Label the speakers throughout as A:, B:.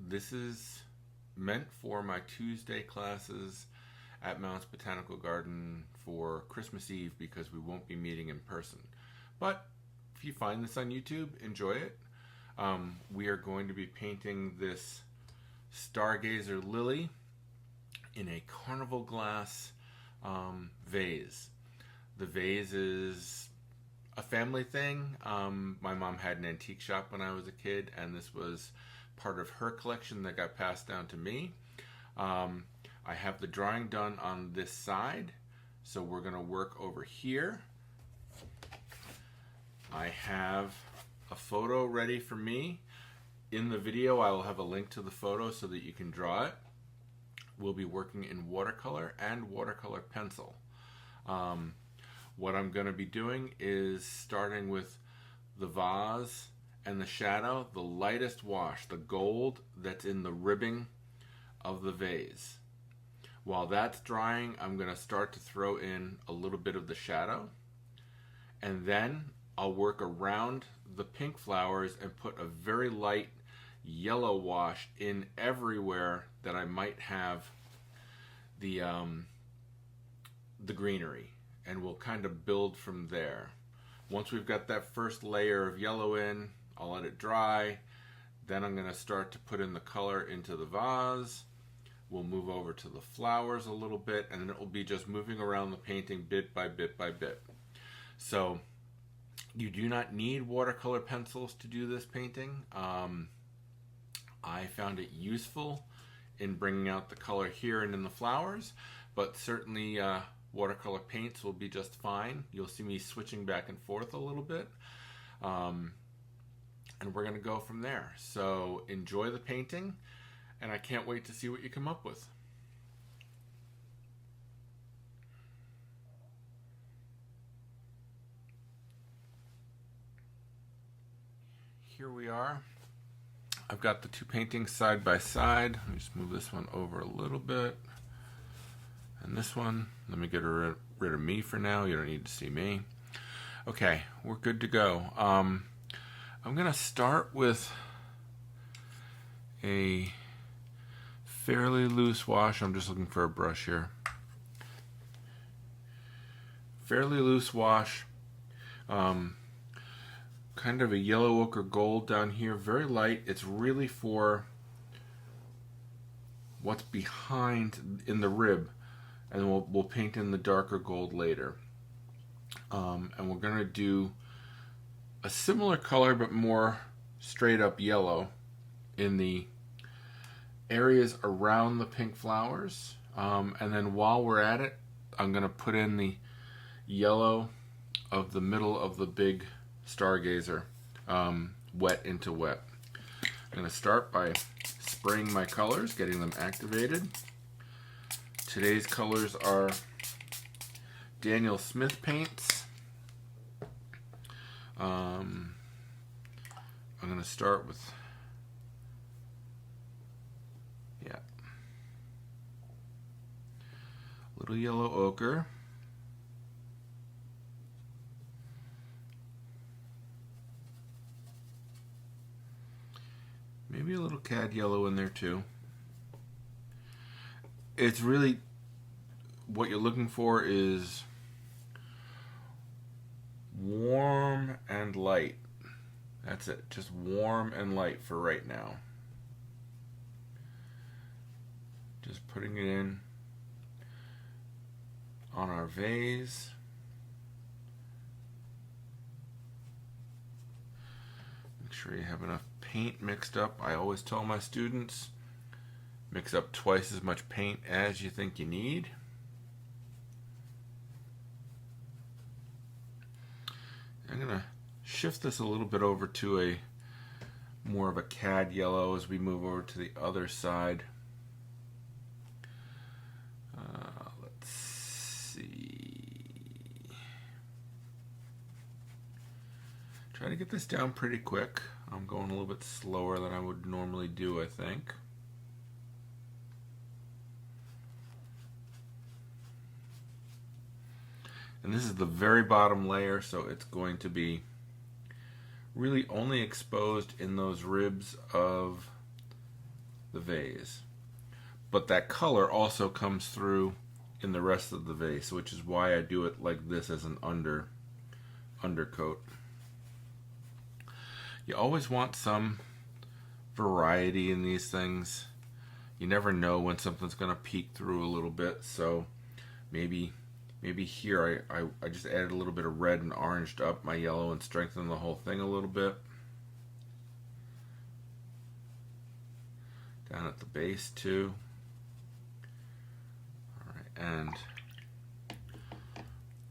A: This is meant for my Tuesday classes at Mounts Botanical Garden for Christmas Eve because we won't be meeting in person. But if you find this on YouTube, enjoy it. We are going to be painting this Stargazer Lily in a carnival glass vase. The vase is a family thing. My mom had an antique shop when I was a kid, and this was part of her collection that got passed down to me. I have the drawing done on this side, so we're going to work over here. I have a photo ready for me. In the video, I will have a link to the photo so that you can draw it. We'll be working in watercolor and watercolor pencil. What I'm going to be doing is starting with the vase and the shadow, the lightest wash, the gold that's in the ribbing of the vase. While that's drying, I'm going to start to throw in a little bit of the shadow, and then I'll work around the pink flowers and put a very light yellow wash in everywhere that I might have the greenery, and we'll kind of build from there. Once we've got that first layer of yellow in, I'll let it dry. Then I'm going to start to put in the color into the vase. We'll move over to the flowers a little bit, and then it will be just moving around the painting bit by bit by bit. So you do not need watercolor pencils to do this painting. I found it useful in bringing out the color here and in the flowers, but certainly watercolor paints will be just fine. You'll see me switching back and forth a little bit, and we're going to go from there. So enjoy the painting, and I can't wait to see what you come up with. Here we are. I've got the two paintings side by side. Let me just move this one over a little bit. And this one, let me get rid of me for now. You don't need to see me. Okay, we're good to go. I'm going to start with a fairly loose wash. I'm just looking for a brush here. Fairly loose wash. Kind of a yellow ochre gold down here, very light. It's really for what's behind in the rib, and then we'll paint in the darker gold later. And we're going to do a similar color but more straight up yellow in the areas around the pink flowers. And then while we're at it, I'm going to put in the yellow of the middle of the big Stargazer, wet into wet. I'm going to start by spraying my colors, getting them activated. Today's colors are Daniel Smith paints. I'm going to start with, little yellow ochre. Maybe a little cad yellow in there too. It's really, what you're looking for is warm and light. That's it, just warm and light for right now. Just putting it in on our vase. Make sure you have enough paint mixed up. I always tell my students, mix up twice as much paint as you think you need. I'm going to shift this a little bit over to a more of a cad yellow as we move over to the other side. Let's see. Try to get this down pretty quick. I'm going a little bit slower than I would normally do, I think. And this is the very bottom layer, so it's going to be really only exposed in those ribs of the vase. But that color also comes through in the rest of the vase, which is why I do it like this as an undercoat. You always want some variety in these things. You never know when something's going to peek through a little bit, so maybe here I just added a little bit of red and oranged up my yellow and strengthened the whole thing a little bit. Down at the base too. Alright, and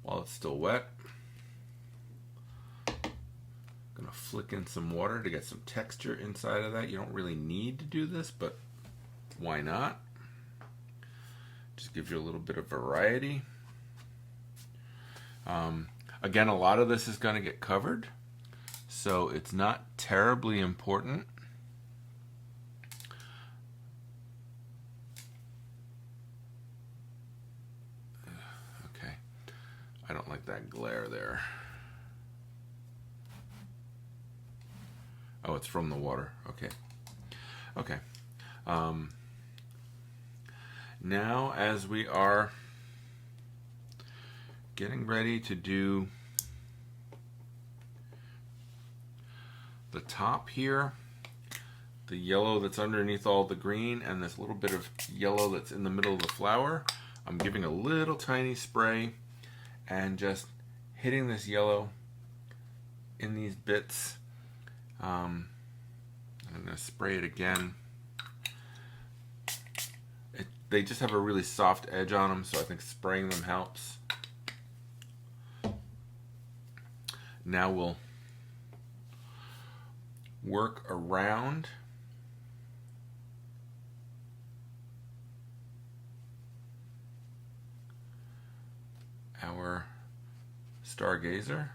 A: while it's still wet, I'm going to flick in some water to get some texture inside of that. You don't really need to do this, but why not? Just gives you a little bit of variety. Again, a lot of this is going to get covered, so it's not terribly important. Okay, I don't like that glare there. Oh, it's from the water. Okay. Okay. Now, as we are getting ready to do the top here, the yellow that's underneath all the green and this little bit of yellow that's in the middle of the flower, I'm giving a little tiny spray and just hitting this yellow in these bits. I'm going to spray it again. They just have a really soft edge on them, so I think spraying them helps. Now we'll work around our Stargazer.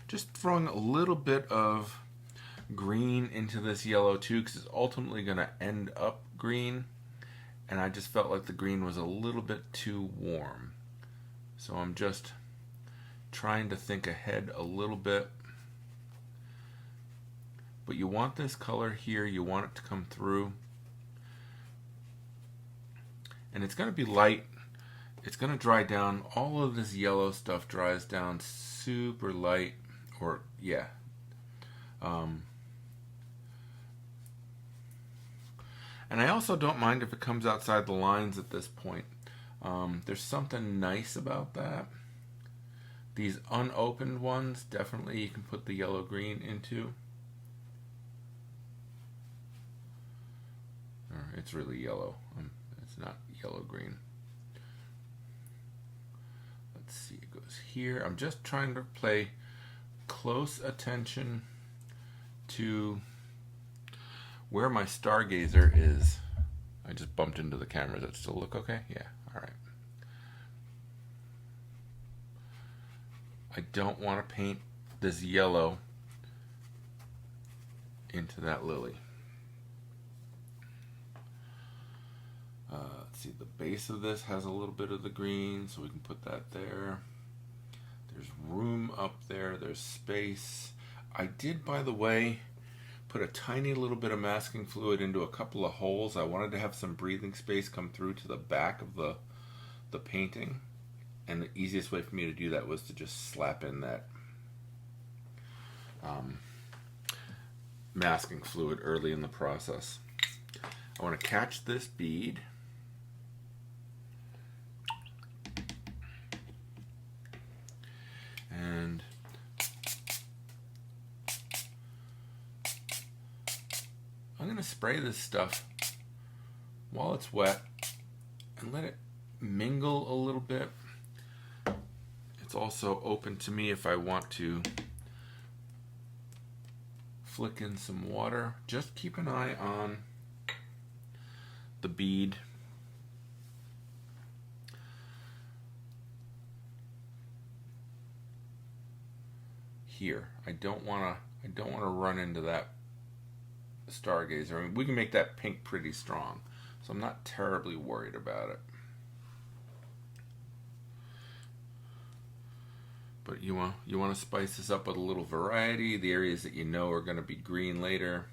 A: Just throwing a little bit of green into this yellow too, because it's ultimately going to end up green, and I just felt like the green was a little bit too warm. So I'm just trying to think ahead a little bit. But you want this color here, you want it to come through. And it's going to be light. It's going to dry down. All of this yellow stuff dries down super light. Or, yeah. And I also don't mind if it comes outside the lines at this point. There's something nice about that. These unopened ones, definitely you can put the yellow-green into. It's really yellow. It's not yellow-green. Let's see, it goes here. I'm just trying to play close attention to where my Stargazer is. I just bumped into the camera. Does that still look okay? Yeah, all right. I don't want to paint this yellow into that lily. Let's see, the base of this has a little bit of the green, so we can put that there. There's room up there, there's space. I did, by the way, put a tiny little bit of masking fluid into a couple of holes. I wanted to have some breathing space come through to the back of the painting. And the easiest way for me to do that was to just slap in that masking fluid early in the process. I want to catch this bead. And I'm going to spray this stuff while it's wet and let it mingle a little bit. It's also open to me if I want to flick in some water. Just keep an eye on the bead. Here, I don't want to run into that Stargazer. I mean, we can make that pink pretty strong, so I'm not terribly worried about it. But you want to spice this up with a little variety. The areas that you know are going to be green later,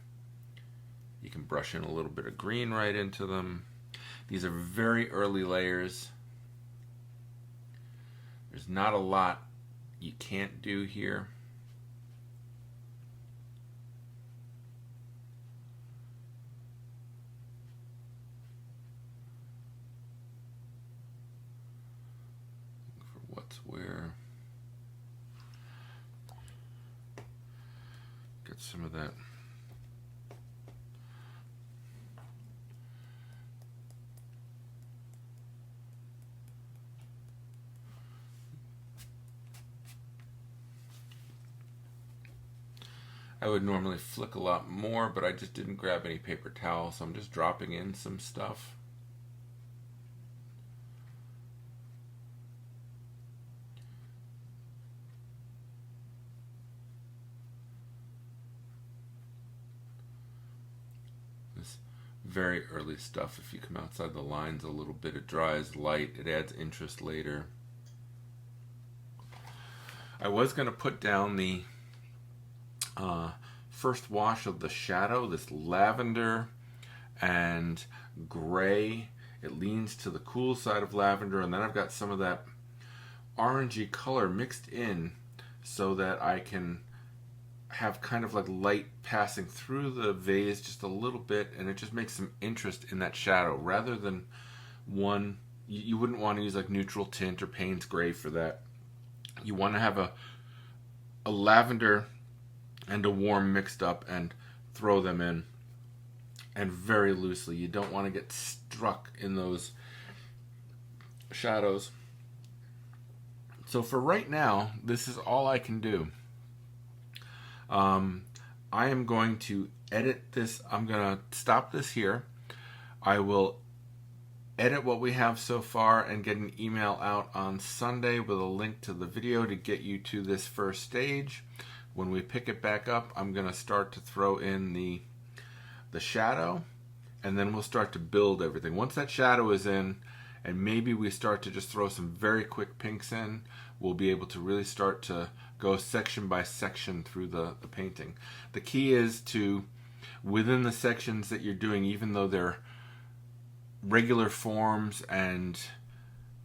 A: you can brush in a little bit of green right into them. These are very early layers. There's not a lot you can't do here. For what's where. Get some of that. I would normally flick a lot more, but I just didn't grab any paper towel, so I'm just dropping in some stuff. This very early stuff, if you come outside the lines a little bit, it dries light, it adds interest later. I was going to put down the first wash of the shadow, this lavender and gray. It leans to the cool side of lavender, and then I've got some of that orangey color mixed in so that I can have kind of like light passing through the vase just a little bit, and it just makes some interest in that shadow rather than one. You wouldn't want to use like neutral tint or Payne's gray for that. You want to have a lavender and a warm mixed up and throw them in, and very loosely. You don't want to get struck in those shadows. So for right now, this is all I can do. I am going to edit this. I'm going to stop this here. I will edit what we have so far and get an email out on Sunday with a link to the video to get you to this first stage. When we pick it back up, I'm going to start to throw in the shadow, and then we'll start to build everything. Once that shadow is in, and maybe we start to just throw some very quick pinks in, we'll be able to really start to go section by section through the painting. The key is to, within the sections that you're doing, even though they're regular forms and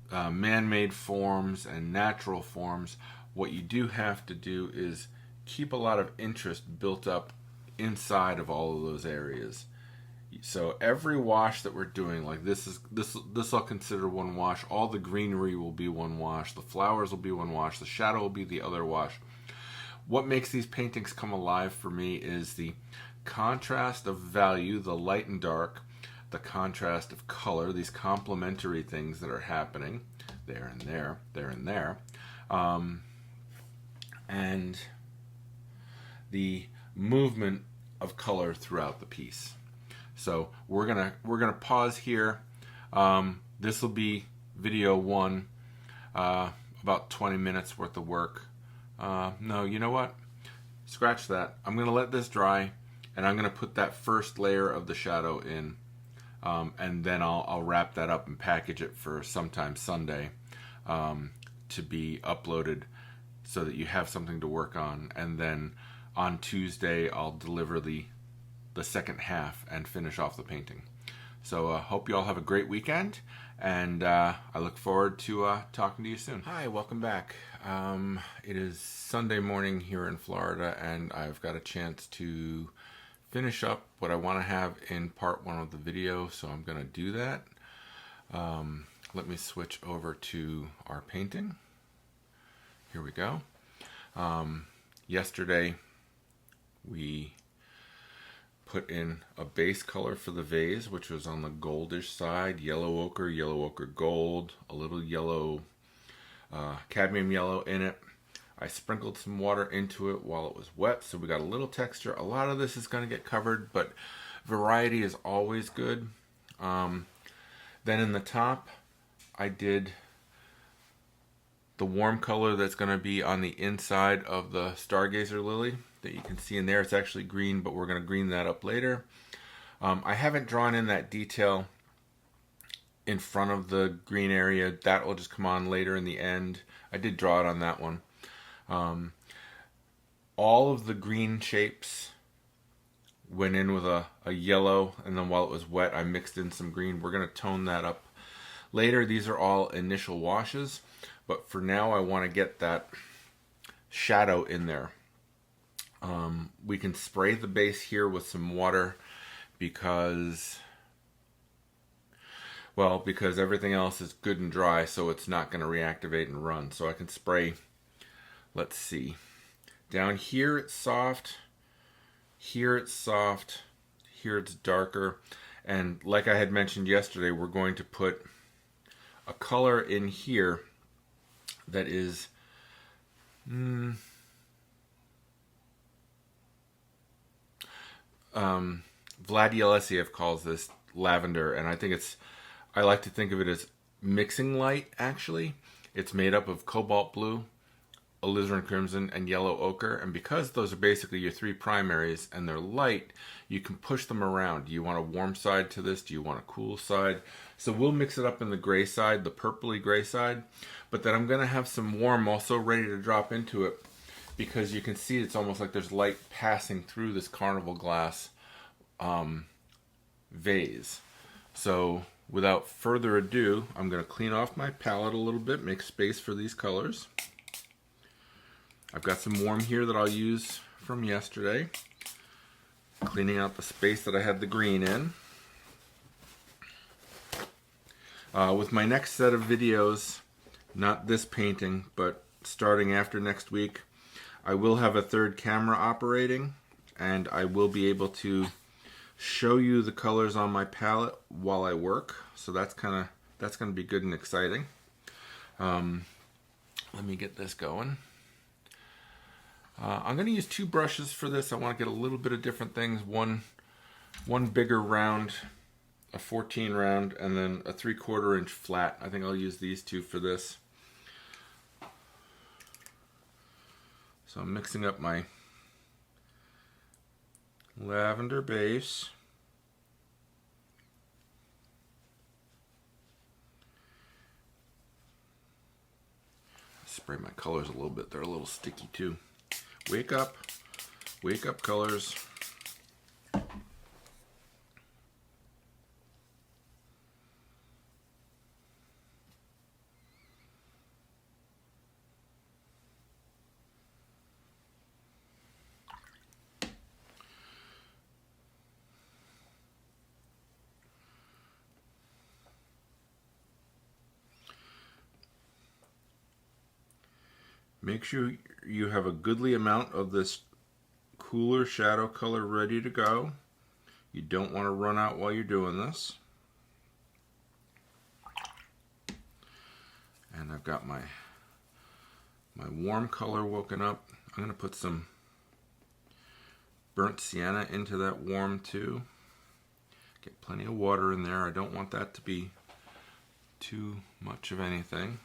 A: man-made forms and natural forms, what you do have to do is keep a lot of interest built up inside of all of those areas. So every wash that we're doing, like this I'll consider one wash. All the greenery will be one wash. The flowers will be one wash. The shadow will be the other wash. What makes these paintings come alive for me is the contrast of value, the light and dark, the contrast of color, these complementary things that are happening there and there, there and there, and the movement of color throughout the piece. So we're gonna pause here. This will be video one, about 20 minutes worth of work. No, you know what? Scratch that. I'm gonna let this dry, and I'm gonna put that first layer of the shadow in, and then I'll wrap that up and package it for sometime Sunday to be uploaded, so that you have something to work on. And then on Tuesday, I'll deliver the second half and finish off the painting. So hope you all have a great weekend, and I look forward to talking to you soon. Hi, welcome back. It is Sunday morning here in Florida, and I've got a chance to finish up what I want to have in part one of the video, so I'm going to do that. Let me switch over to our painting. Here we go. Yesterday, we put in a base color for the vase, which was on the goldish side, yellow ochre gold, a little yellow, cadmium yellow in it. I sprinkled some water into it while it was wet, so we got a little texture. A lot of this is going to get covered, but variety is always good. Then in the top, I did the warm color that's going to be on the inside of the Stargazer Lily that you can see in there. It's actually green, but we're going to green that up later. I haven't drawn in that detail in front of the green area. That will just come on later in the end. I did draw it on that one. All of the green shapes went in with a yellow, and then while it was wet I mixed in some green. We're going to tone that up later. These are all initial washes, but for now I want to get that shadow in there. We can spray the base here with some water because everything else is good and dry, so it's not going to reactivate and run. So I can spray, let's see, down here it's soft, here it's soft, here it's darker, and like I had mentioned yesterday, we're going to put a color in here that is Vlad Yelesiev calls this lavender, and I like to think of it as mixing light. Actually, it's made up of cobalt blue, alizarin crimson, and yellow ochre, and because those are basically your three primaries and they're light, you can push them around. Do you want a warm side to this? Do you want a cool side? So we'll mix it up in the gray side, the purpley gray side, but then I'm going to have some warm also ready to drop into it, because you can see it's almost like there's light passing through this carnival glass vase. So without further ado, I'm going to clean off my palette a little bit, make space for these colors. I've got some warm here that I'll use from yesterday, cleaning out the space that I had the green in. With my next set of videos, not this painting, but starting after next week, I will have a third camera operating, and I will be able to show you the colors on my palette while I work. So that's going to be good and exciting. Let me get this going. I'm going to use two brushes for this. I want to get a little bit of different things. One bigger round, a 14 round, and then a 3/4 inch flat. I think I'll use these two for this. So I'm mixing up my lavender base. Spray my colors a little bit. They're a little sticky too. Wake up colors. Make sure you have a goodly amount of this cooler shadow color ready to go. You don't want to run out while you're doing this. And I've got my warm color woken up. I'm going to put some burnt sienna into that warm too. Get plenty of water in there. I don't want that to be too much of anything.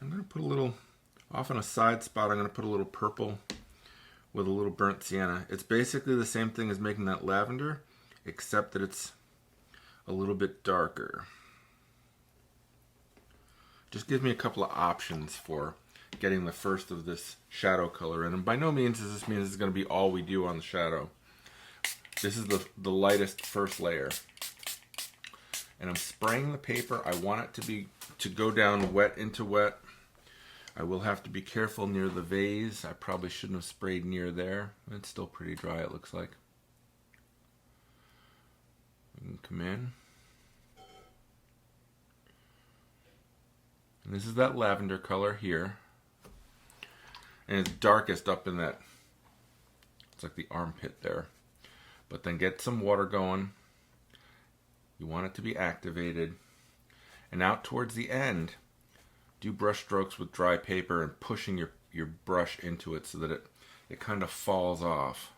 A: I'm going to put a little, off on a side spot, I'm going to put a little purple with a little burnt sienna. It's basically the same thing as making that lavender, except that it's a little bit darker. Just gives me a couple of options for getting the first of this shadow color in. And by no means does this mean this is going to be all we do on the shadow. This is the lightest first layer. And I'm spraying the paper. I want it to go down wet into wet. I will have to be careful near the vase. I probably shouldn't have sprayed near there. It's still pretty dry, it looks like. We can come in. And this is that lavender color here. And it's darkest up in that, it's like the armpit there. But then get some water going. You want it to be activated. And out towards the end, do brush strokes with dry paper and pushing your brush into it so that it kind of falls off.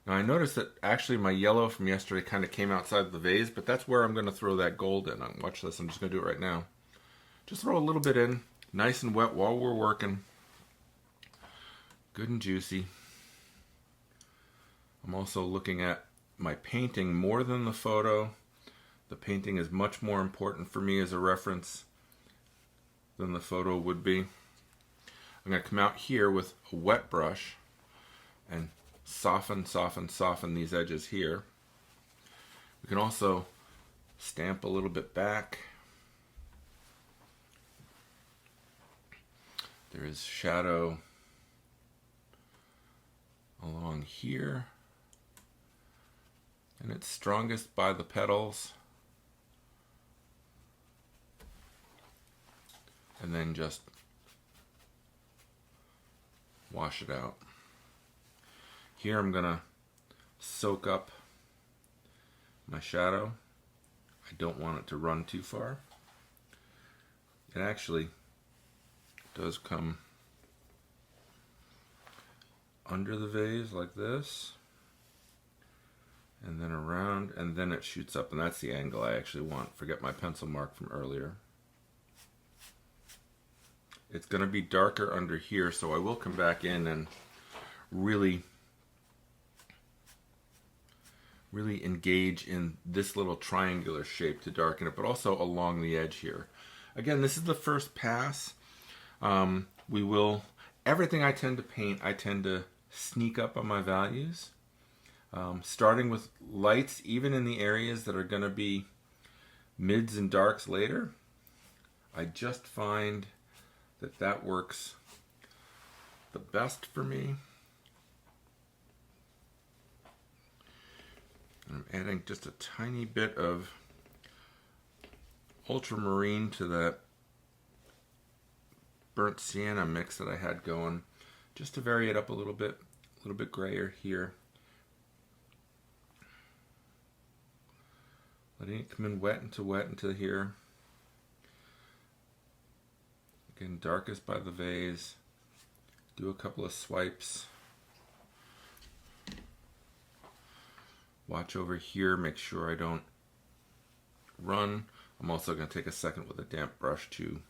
A: Now I noticed that actually my yellow from yesterday kind of came outside the vase, but that's where I'm going to throw that gold in. Watch this, I'm just going to do it right now. Just throw a little bit in, nice and wet while we're working. Good and juicy. I'm also looking at my painting more than the photo. The painting is much more important for me as a reference than the photo would be. I'm going to come out here with a wet brush and soften these edges here. We can also stamp a little bit back. There is shadow along here, and it's strongest by the petals. And then just wash it out. Here I'm gonna soak up my shadow. I don't want it to run too far. It actually does come under the vase like this, and then around, and then it shoots up, and that's the angle I actually want. Forget my pencil mark from earlier. It's going to be darker under here, so I will come back in and really engage in this little triangular shape to darken it, but also along the edge here. Again, this is the first pass. Everything I tend to paint, I tend to sneak up on my values. Starting with lights, even in the areas that are going to be mids and darks later. I just find that works the best for me. I'm adding just a tiny bit of ultramarine to that burnt sienna mix that I had going, just to vary it up a little bit grayer here. Letting it come in wet into here. Again, darkest by the vase. Do a couple of swipes. Watch over here, make sure I don't run. I'm also going to take a second with a damp brush to,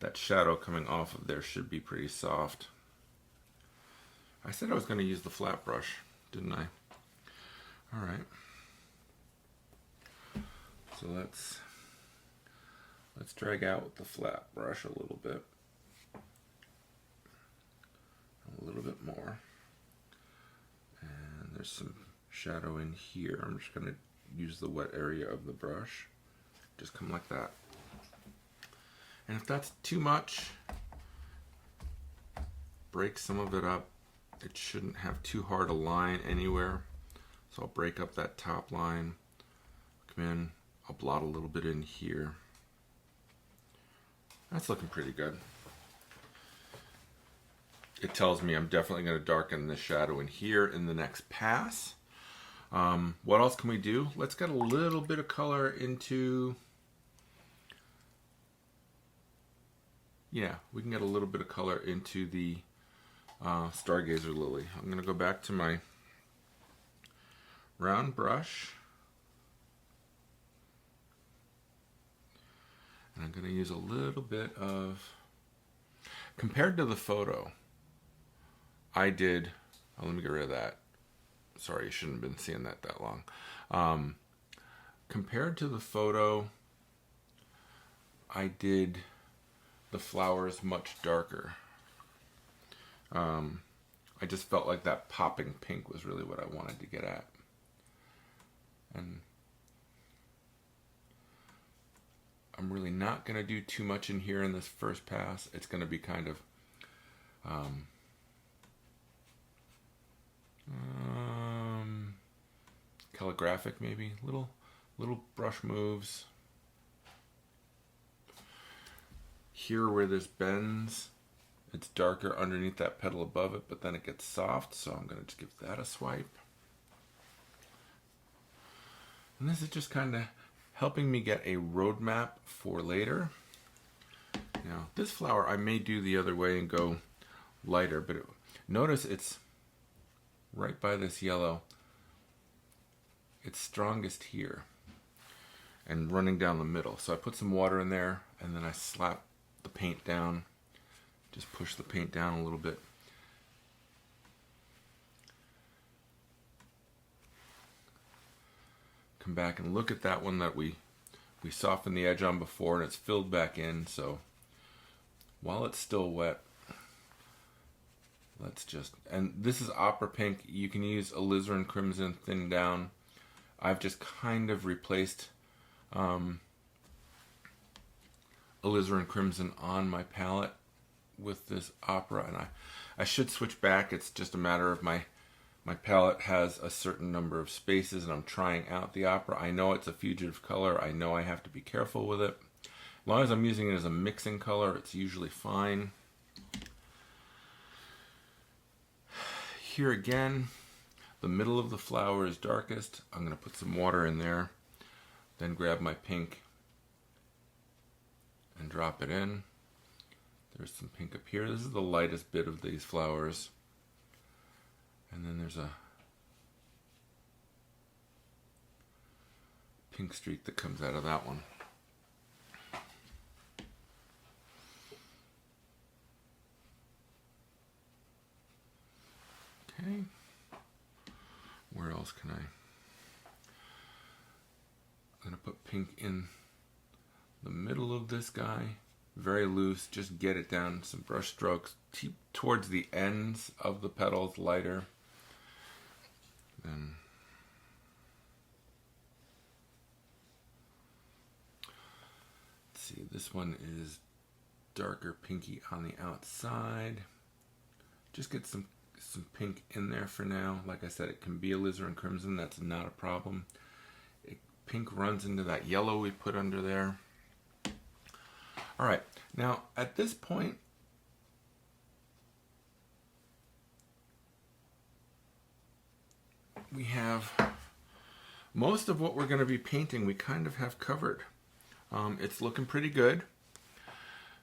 A: that shadow coming off of there should be pretty soft. I said I was going to use the flat brush, didn't I? All right. So let's drag out with the flat brush a little bit. A little bit more. And there's some shadow in here. I'm just going to use the wet area of the brush. Just come like that. And if that's too much, break some of it up. It shouldn't have too hard a line anywhere. So I'll break up that top line. Come in. I'll blot a little bit in here. That's looking pretty good. It tells me I'm definitely going to darken the shadow in here in the next pass. What else can we do? Let's get a little bit of color into... Yeah, we can get a little bit of color into the Stargazer Lily. I'm going to go back to my round brush. And I'm going to use a little bit of, compared to the photo, I did, let me get rid of that. Sorry, you shouldn't have been seeing that long. Compared to the photo, I did the flowers much darker. I just felt like that popping pink was really what I wanted to get at. And I'm really not going to do too much in here in this first pass. It's going to be kind of calligraphic, maybe. Little brush moves. Here where there's bends, it's darker underneath that petal above it, but then it gets soft, so I'm going to just give that a swipe. And this is just kind of helping me get a roadmap for later. Now, this flower I may do the other way and go lighter, but notice it's right by this yellow. It's strongest here and running down the middle. So I put some water in there and then I slap the paint down. Just push the paint down a little bit. Come back and look at that one that we softened the edge on before, and it's filled back in. So while it's still wet, and this is opera pink. You can use alizarin crimson thinned down. I've just kind of replaced alizarin crimson on my palette with this opera, and I should switch back. It's just a matter of my palette has a certain number of spaces, and I'm trying out the opera. I know it's a fugitive color. I know I have to be careful with it. As long as I'm using it as a mixing color, it's usually fine. Here again, the middle of the flower is darkest. I'm going to put some water in there, then grab my pink and drop it in. There's some pink up here. This is the lightest bit of these flowers. And then there's a pink streak that comes out of that one. Okay. Where else can I'm going to put pink in the middle of this guy. Very loose, just get it down, some brush strokes towards the ends of the petals, lighter. Then let's see, this one is darker pinky on the outside. Just get some pink in there for now. Like I said, it can be alizarin crimson, that's not a problem. Pink runs into that yellow we put under there. All right, now at this point, we have most of what we're going to be painting, we kind of have covered. It's looking pretty good.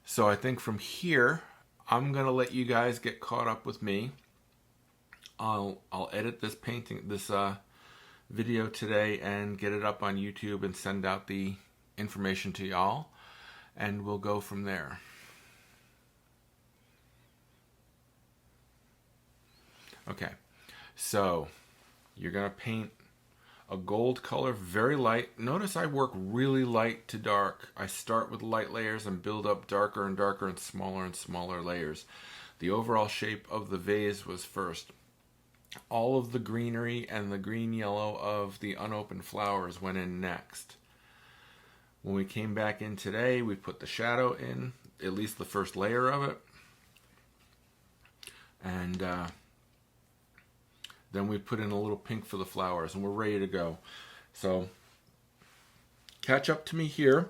A: So I think from here, I'm going to let you guys get caught up with me. I'll edit this video today and get it up on YouTube and send out the information to y'all. And we'll go from there. Okay, so you're going to paint a gold color, very light. Notice I work really light to dark. I start with light layers and build up darker and darker and smaller layers. The overall shape of the vase was first. All of the greenery and the green-yellow of the unopened flowers went in next. When we came back in today, we put the shadow in, at least the first layer of it. And then we put in a little pink for the flowers, and we're ready to go. So catch up to me here.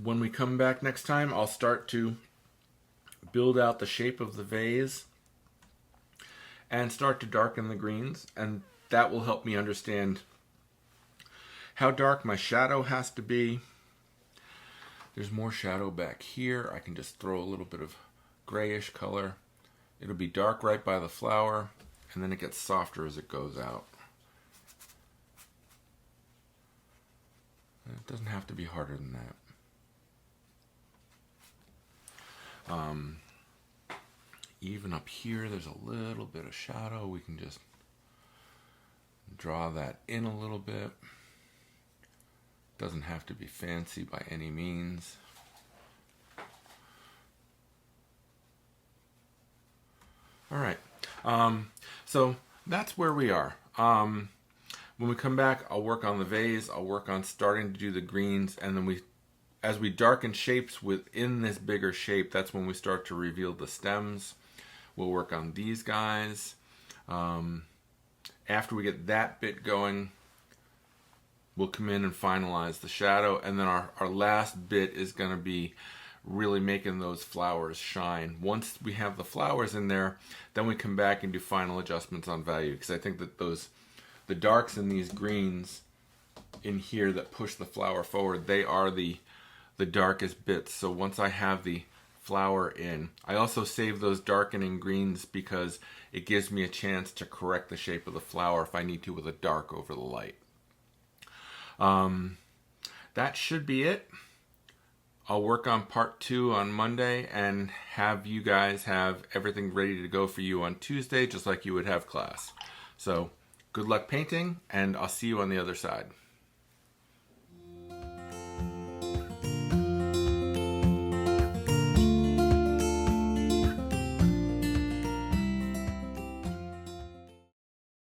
A: When we come back next time, I'll start to build out the shape of the vase and start to darken the greens, and that will help me understand how dark my shadow has to be. There's more shadow back here. I can just throw a little bit of grayish color. It'll be dark right by the flower, and then it gets softer as it goes out. And it doesn't have to be harder than that. Even up here, there's a little bit of shadow. We can just draw that in a little bit. Doesn't have to be fancy by any means. All right, so that's where we are. When we come back, I'll work on the vase. I'll work on starting to do the greens, and then as we darken shapes within this bigger shape, that's when we start to reveal the stems. We'll work on these guys. After we get that bit going, we'll come in and finalize the shadow, and then our last bit is going to be really making those flowers shine. Once we have the flowers in there, then we come back and do final adjustments on value, because I think that the darks in these greens in here that push the flower forward, they are the darkest bits. So once I have the flower in, I also save those darkening greens because it gives me a chance to correct the shape of the flower if I need to with a dark over the light. That should be it. I'll work on part 2 on Monday and have you guys have everything ready to go for you on Tuesday, just like you would have class. So good luck painting, and I'll see you on the other side.